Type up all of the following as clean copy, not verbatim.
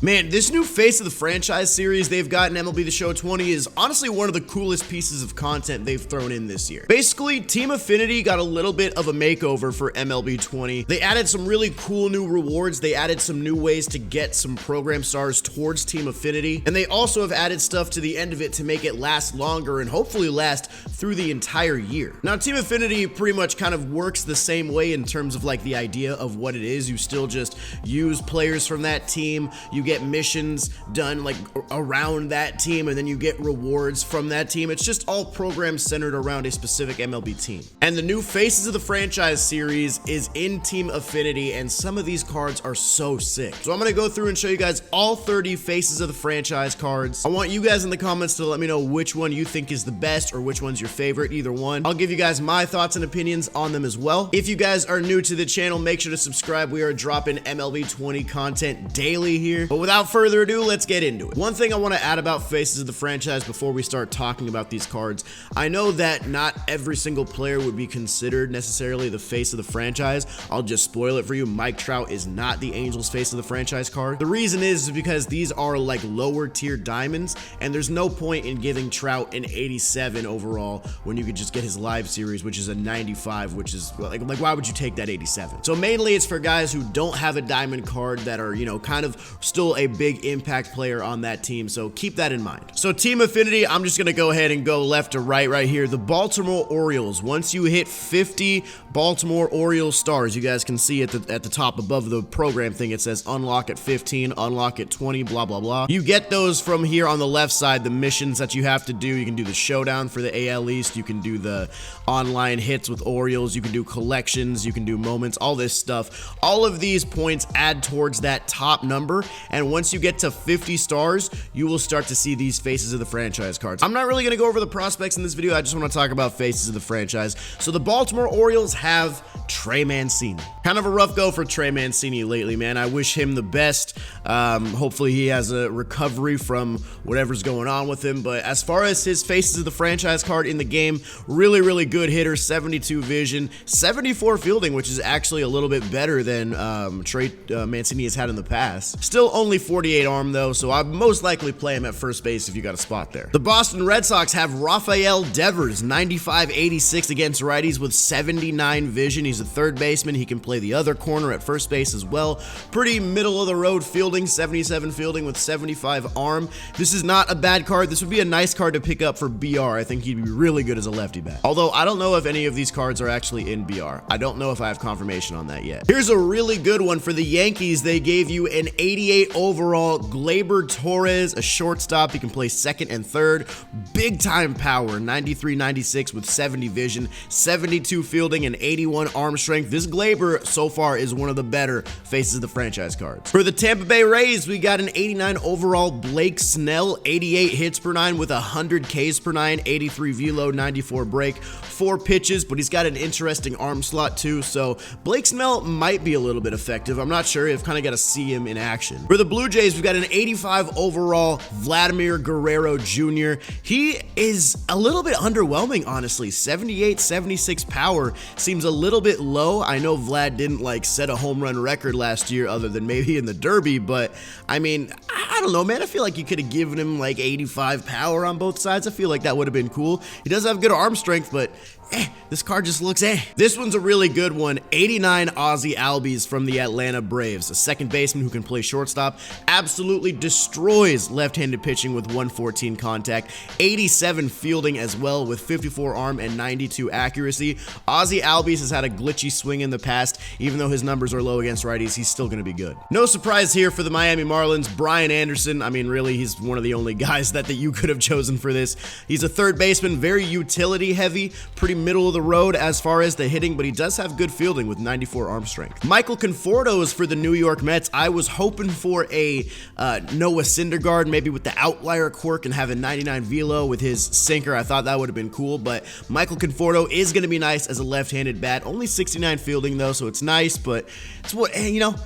Man, this new face of the franchise series they've got in MLB The Show 20 is honestly one of the coolest pieces of content they've thrown in this year. Basically, Team Affinity got a little bit of a makeover for MLB 20. They added some really cool new rewards. They added some new ways to get some program stars towards Team Affinity. And they also have added stuff to the end of it to make it last longer and hopefully last through the entire year. Now, Team Affinity pretty much kind of works the same way in terms of like the idea of what it is. You still just use players from that team. You get missions done like around that team, and then you get rewards from that team. It's just all programs centered around a specific MLB team. And the new Faces of the Franchise series is in Team Affinity, and some of these cards are so sick. So I'm gonna go through and show you guys all 30 Faces of the Franchise cards. I want you guys in the comments to let me know which one you think is the best or which one's your favorite, either one. I'll give you guys my thoughts and opinions on them as well. If you guys are new to the channel, make sure to subscribe. We are dropping MLB 20 content daily here. But without further ado, let's get into it. One thing I want to add about Faces of the Franchise before we start talking about these cards, I know that not every single player would be considered necessarily the face of the franchise. I'll just spoil it for you. Mike Trout is not the Angels face of the franchise card. The reason is because these are like lower tier diamonds, and there's no point in giving Trout an 87 overall when you could just get his live series, which is a 95, which is like why would you take that 87? So mainly it's for guys who don't have a diamond card that are, you know, kind of still a big impact player on that team, so keep that in mind. So Team Affinity, I'm just gonna go ahead and go left to right here. The Baltimore Orioles. Once you hit 50 Baltimore Orioles stars, you guys can see at the top above the program thing, it says unlock at 15, unlock at 20, blah blah blah. You get those from here on the left side, the missions that you have to do. You can do the showdown for the AL East, you can do the online hits with Orioles, you can do collections, you can do moments, all this stuff. All of these points add towards that top number, and once you get to 50 stars, you will start to see these Faces of the Franchise cards. I'm not really going to go over the prospects in this video. I just want to talk about Faces of the Franchise. So the Baltimore Orioles have Trey Mancini. Kind of a rough go for Trey Mancini lately, man. I wish him the best. Hopefully he has a recovery from whatever's going on with him. But as far as his Faces of the Franchise card in the game, really good hitter, 72 vision, 74 fielding, which is actually a little bit better than Trey Mancini has had in the past. Still only 48 arm though, so I'd most likely play him at first base if you got a spot there. The Boston Red Sox have Rafael Devers, 95-86 against righties with 79 vision. He's a third baseman. He can play the other corner at first base as well. Pretty middle of the road fielding, 77 fielding with 75 arm. This is not a bad card. This would be a nice card to pick up for BR. I think he'd be really good as a lefty bat. Although I don't know if any of these cards are actually in BR. I don't know if I have confirmation on that yet. Here's a really good one for the Yankees. They gave you an 88 overall Gleyber Torres, a shortstop. He can play second and third. Big time power, 93-96 with 70 vision, 72 fielding, and 81 arm strength. This Gleyber so far is one of the better Faces of the Franchise cards. For the Tampa Bay Rays, we got an 89 overall Blake Snell, 88 hits per nine with 100 Ks per nine, 83 velo, 94 break, 4 pitches, but he's got an interesting arm slot too, so Blake Snell might be a little bit effective. I'm not sure. I've kind of got to see him in action. For the Blue Jays, we've got an 85 overall Vladimir Guerrero Jr. He is a little bit underwhelming, honestly. 78-76 power seems a little bit low. I know Vlad didn't like set a home run record last year other than maybe in the Derby, but I mean, I don't know, man. I feel like you could have given him like 85 power on both sides. I feel like that would have been cool. He does have good arm strength, but this card just looks This one's a really good one. 89 Ozzie Albies from the Atlanta Braves, a second baseman who can play shortstop, absolutely destroys left-handed pitching with 114 contact, 87 fielding as well with 54 arm and 92 accuracy. Ozzie Albies has had a glitchy swing in the past. Even though his numbers are low against righties, he's still going to be good. No surprise here for the Miami Marlins, Brian Anderson. I mean, really, he's one of the only guys that you could have chosen for this. He's a third baseman, very utility heavy, pretty middle of the road as far as the hitting, but he does have good fielding with 94 arm strength. Michael Conforto is for the New York Mets. I was hoping for a Noah Syndergaard, maybe with the outlier quirk and having 99 velo with his sinker. I thought that would have been cool, but Michael Conforto is going to be nice as a left-handed bat. Only 69 fielding though, so it's nice, but it's what, you know,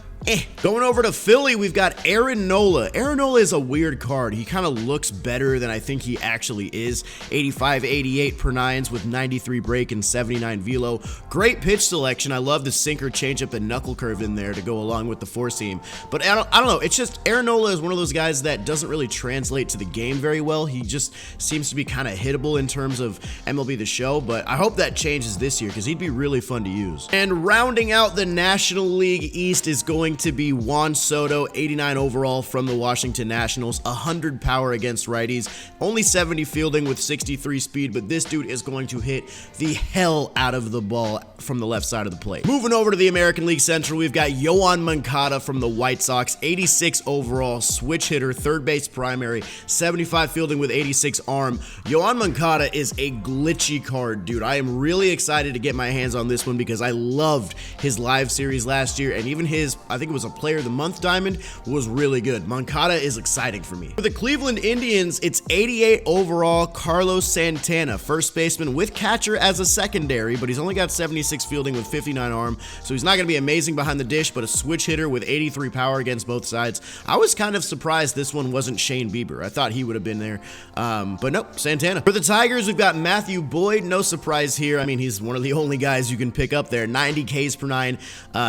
Going over to Philly, we've got Aaron Nola. Aaron Nola is a weird card. He kind of looks better than I think he actually is. 85, 88 per nines with 93 break and 79 velo. Great pitch selection. I love the sinker, changeup, and knuckle curve in there to go along with the four seam. But I don't know. It's just Aaron Nola is one of those guys that doesn't really translate to the game very well. He just seems to be kind of hittable in terms of MLB The Show. But I hope that changes this year because he'd be really fun to use. And rounding out the National League East is going to be Juan Soto, 89 overall from the Washington Nationals, 100 power against righties, only 70 fielding with 63 speed, but this dude is going to hit the hell out of the ball from the left side of the plate. Moving over to the American League Central, we've got Yoan Moncada from the White Sox, 86 overall, switch hitter, third base primary, 75 fielding with 86 arm. Yoan Moncada is a glitchy card, dude. I am really excited to get my hands on this one because I loved his live series last year, and even his, I think it was a Player of the Month diamond, was really good. Moncada is exciting for me. For the Cleveland Indians, it's 88 overall, Carlos Santana, first baseman with catcher as a secondary, but he's only got 76 fielding with 59 arm, so he's not going to be amazing behind the dish, but a switch hitter with 83 power against both sides. I was kind of surprised this one wasn't Shane Bieber. I thought he would have been there, but nope, Santana. For the Tigers, we've got Matthew Boyd. No surprise here. I mean, he's one of the only guys you can pick up there. 90 Ks per nine,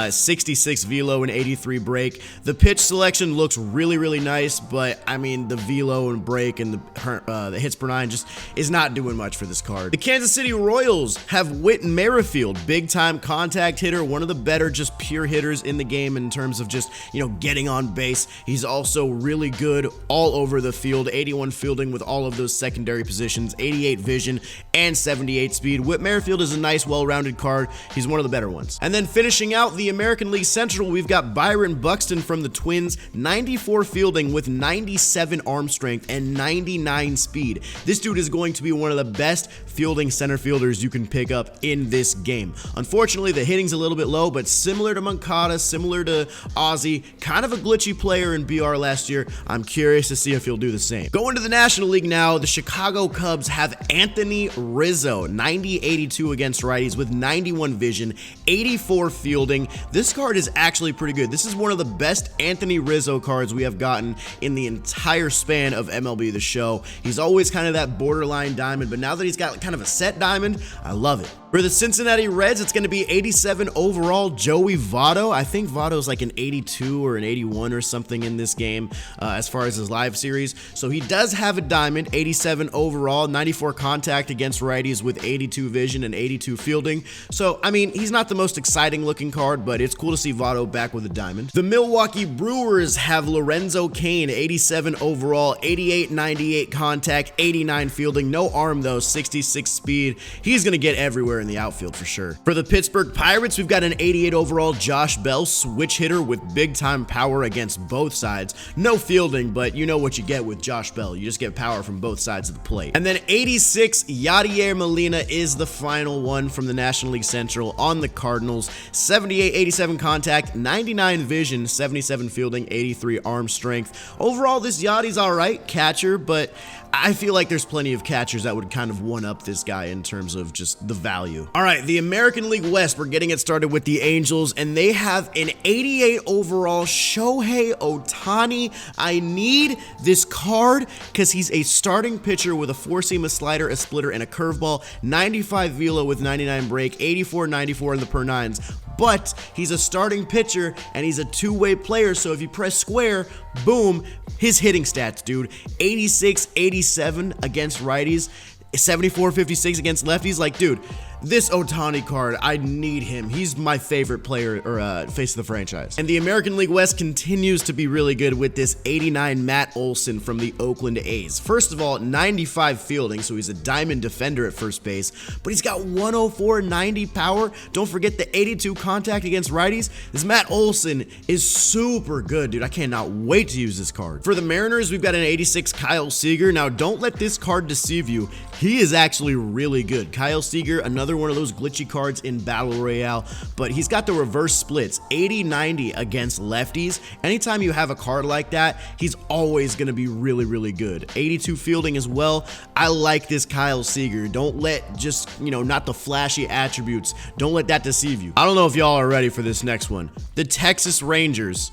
66 velo and 83 break. The pitch selection looks really, really nice, but I mean, the velo and break and the hits per nine just is not doing much for this card. The Kansas City Royals have Whit Merrifield, big time contact hitter, one of the better just pure hitters in the game in terms of just, you know, getting on base. He's also really good all over the field, 81 fielding with all of those secondary positions, 88 vision and 78 speed. Whit Merrifield is a nice, well-rounded card. He's one of the better ones. And then finishing out the American League Central, we've got Byron Buxton from the Twins, 94 fielding with 97 arm strength and 99 speed. This dude is going to be one of the best fielding center fielders you can pick up in this game. Unfortunately, the hitting's a little bit low, but similar to Moncada, similar to Ozzy, kind of a glitchy player in BR last year. I'm curious to see if he'll do the same. Going to the National League now, the Chicago Cubs have Anthony Rizzo, 90-82 against righties with 91 vision, 84 fielding. This card is actually pretty good. This is one of the best Anthony Rizzo cards we have gotten in the entire span of MLB The Show. He's always kind of that borderline diamond, but now that he's got kind of a set diamond, I love it. For the Cincinnati Reds, it's going to be 87 overall, Joey Votto. I think Votto's like an 82 or an 81 or something in this game as far as his live series. So he does have a diamond, 87 overall, 94 contact against righties with 82 vision and 82 fielding. So, I mean, he's not the most exciting looking card, but it's cool to see Votto back with a diamond. The Milwaukee Brewers have Lorenzo Cain, 87 overall, 88, 98 contact, 89 fielding, no arm though, 66 speed. He's going to get everywhere in the outfield for sure. For the Pittsburgh Pirates, we've got an 88 overall Josh Bell, switch hitter with big time power against both sides. No fielding, but you know what you get with Josh Bell. You just get power from both sides of the plate. And then 86, Yadier Molina is the final one from the National League Central on the Cardinals. 78, 87 contact, 99 vision, 77 fielding, 83 arm strength. Overall, this Yadi's all right, catcher, but I feel like there's plenty of catchers that would kind of one-up this guy in terms of just the value. All right, the American League West, we're getting it started with the Angels, and they have an 88 overall Shohei Ohtani. I need this card because he's a starting pitcher with a four-seam, a slider, a splitter, and a curveball, 95 velo with 99 break, 84, 94 in the per nines. But he's a starting pitcher and he's a two-way player, so if you press square, boom, his hitting stats, dude. 86, 87 against righties, 74, 56 against lefties. Like, dude, this Ohtani card, I need him. He's my favorite player or face of the franchise. And the American League West continues to be really good with this 89 Matt Olson from the Oakland A's. First of all, 95 fielding, so he's a diamond defender at first base, but he's got 104, 90 power. Don't forget the 82 contact against righties. This Matt Olson is super good, dude. I cannot wait to use this card. For the Mariners, we've got an 86 Kyle Seager. Now, don't let this card deceive you. He is actually really good. Kyle Seager, another another one of those glitchy cards in Battle Royale, but he's got the reverse splits, 80-90 against lefties. Anytime you have a card like that, he's always going to be really, really good. 82 fielding as well. I like this Kyle Seager. Don't let just, not the flashy attributes. Don't let that deceive you. I don't know if y'all are ready for this next one. The Texas Rangers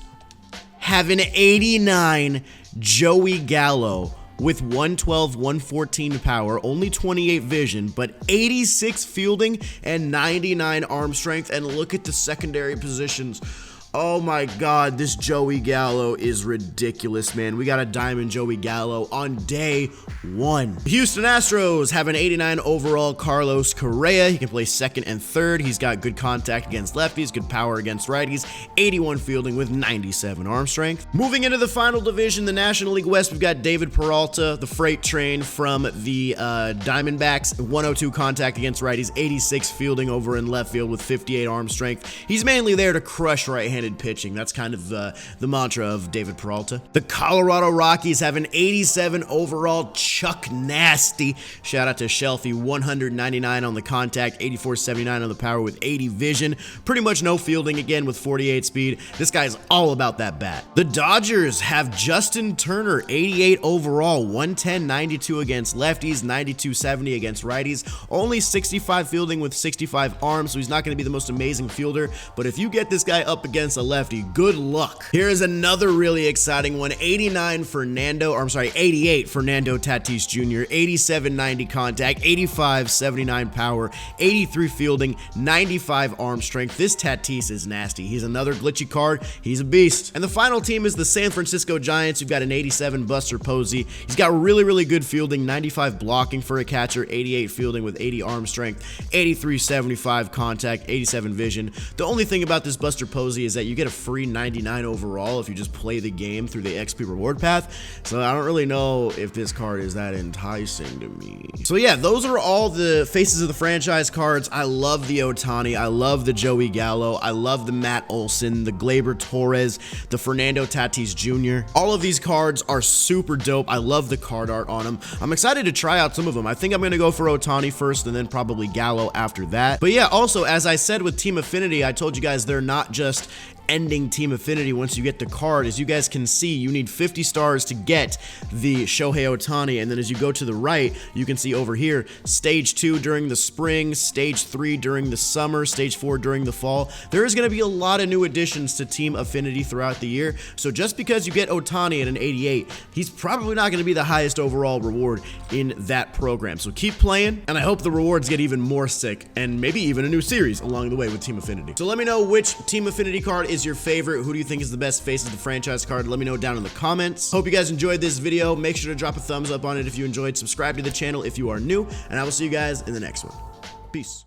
have an 89 Joey Gallo with 112, 114 power, only 28 vision, but 86 fielding and 99 arm strength. And look at the secondary positions. Oh my God, this Joey Gallo is ridiculous, man. We got a diamond Joey Gallo on day one. The Houston Astros have an 89 overall Carlos Correa. He can play second and third. He's got good contact against lefties, good power against righties, 81 fielding with 97 arm strength. Moving into the final division, the National League West, we've got David Peralta, the freight train from the Diamondbacks, 102 contact against righties, 86 fielding over in left field with 58 arm strength. He's mainly there to crush right-handed pitching. That's kind of the mantra of David Peralta. The Colorado Rockies have an 87 overall Chuck Nasty. Shout out to Shelfie, 199 on the contact, 84-79 on the power with 80 vision. Pretty much no fielding again with 48 speed. This guy's all about that bat. The Dodgers have Justin Turner, 88 overall, 110-92 against lefties, 92-70 against righties. Only 65 fielding with 65 arms, so he's not going to be the most amazing fielder, but if you get this guy up against a lefty, good luck. Here is another really exciting one. 88 Fernando Tatis Jr., 87-90 contact, 85-79 power, 83 fielding, 95 arm strength. This Tatis is nasty. He's another glitchy card. He's a beast. And the final team is the San Francisco Giants. You've got an 87 Buster Posey. He's got really, really good fielding, 95 blocking for a catcher, 88 fielding with 80 arm strength, 83-75 contact, 87 vision. The only thing about this Buster Posey is that you get a free 99 overall if you just play the game through the XP reward path. So I don't really know if this card is that enticing to me. So yeah, those are all the faces of the franchise cards. I love the Ohtani. I love the Joey Gallo. I love the Matt Olson, the Gleyber Torres, the Fernando Tatis Jr. All of these cards are super dope. I love the card art on them. I'm excited to try out some of them. I think I'm going to go for Ohtani first and then probably Gallo after that. But yeah, also, as I said with Team Affinity, I told you guys they're not just ending Team Affinity once you get the card. As you guys can see, you need 50 stars to get the Shohei Ohtani, and then as you go to the right, you can see over here, stage 2 during the spring, stage 3 during the summer, stage 4 during the fall. There is going to be a lot of new additions to Team Affinity throughout the year, so just because you get Ohtani at an 88, he's probably not going to be the highest overall reward in that program. So keep playing, and I hope the rewards get even more sick, and maybe even a new series along the way with Team Affinity. So let me know which Team Affinity card is your favorite. Who do you think is the best face of the franchise card? Let me know down in the comments. Hope you guys enjoyed this video. Make sure to drop a thumbs up on it if you enjoyed. Subscribe to the channel if you are new, and I will see you guys in the next one. Peace.